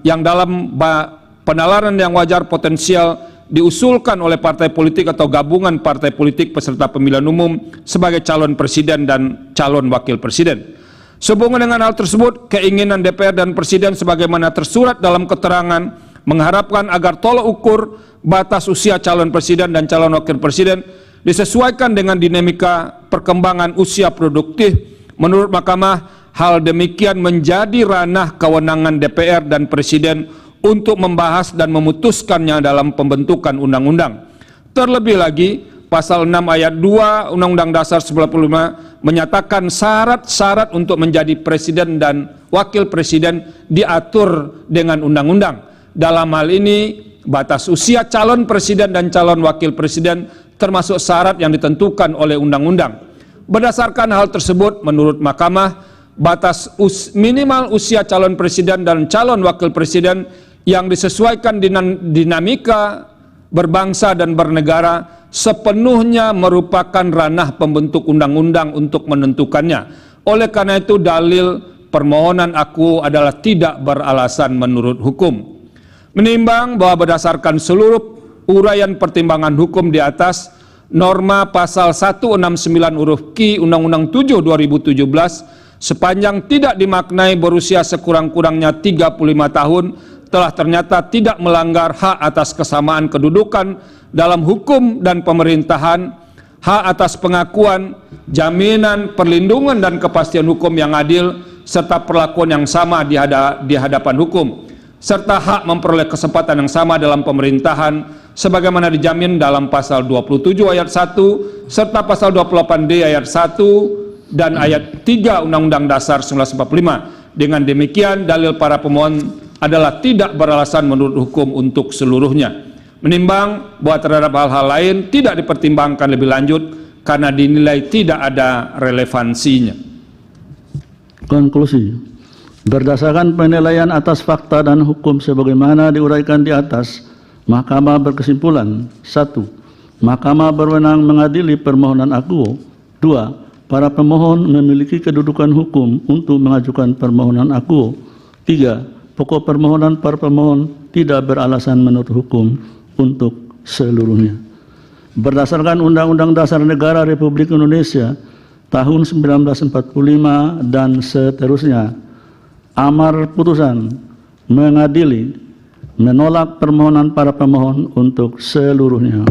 yang dalam penalaran yang wajar potensial diusulkan oleh partai politik atau gabungan partai politik peserta pemilihan umum sebagai calon presiden dan calon wakil presiden. Sehubungan dengan hal tersebut, keinginan DPR dan Presiden sebagaimana tersurat dalam keterangan mengharapkan agar tolok ukur batas usia calon presiden dan calon wakil presiden disesuaikan dengan dinamika perkembangan usia produktif. Menurut Mahkamah, hal demikian menjadi ranah kewenangan DPR dan Presiden untuk membahas dan memutuskannya dalam pembentukan undang-undang. Terlebih lagi, Pasal 6 ayat 2 Undang-Undang Dasar 1945 menyatakan syarat-syarat untuk menjadi presiden dan wakil presiden diatur dengan undang-undang. Dalam hal ini, batas usia calon presiden dan calon wakil presiden termasuk syarat yang ditentukan oleh undang-undang. Berdasarkan hal tersebut, menurut Mahkamah, batas minimal usia calon presiden dan calon wakil presiden yang disesuaikan dengan dinamika berbangsa dan bernegara sepenuhnya merupakan ranah pembentuk undang-undang untuk menentukannya. Oleh karena itu, dalil permohonan aku adalah tidak beralasan menurut hukum. Menimbang bahwa berdasarkan seluruh uraian pertimbangan hukum di atas, norma pasal 169 huruf Q Undang-Undang 7 2017 sepanjang tidak dimaknai berusia sekurang-kurangnya 35 tahun telah ternyata tidak melanggar hak atas kesamaan kedudukan dalam hukum dan pemerintahan, hak atas pengakuan, jaminan, perlindungan dan kepastian hukum yang adil, serta perlakuan yang sama di hadapan hukum, serta hak memperoleh kesempatan yang sama dalam pemerintahan, sebagaimana dijamin dalam pasal 27 ayat 1, serta pasal 28D ayat 1 dan ayat 3 Undang-Undang Dasar 1945. Dengan demikian, dalil para pemohon adalah tidak beralasan menurut hukum untuk seluruhnya. Menimbang bahwa terhadap hal-hal lain tidak dipertimbangkan lebih lanjut karena dinilai tidak ada relevansinya. Konklusi. Berdasarkan penilaian atas fakta dan hukum sebagaimana diuraikan di atas, Mahkamah berkesimpulan: 1. Mahkamah berwenang mengadili permohonan akuo. 2. Para pemohon memiliki kedudukan hukum untuk mengajukan permohonan akuo. 3. Pokok permohonan para pemohon tidak beralasan menurut hukum untuk seluruhnya. Berdasarkan Undang-Undang Dasar Negara Republik Indonesia tahun 1945 dan seterusnya, amar putusan mengadili menolak permohonan para pemohon untuk seluruhnya.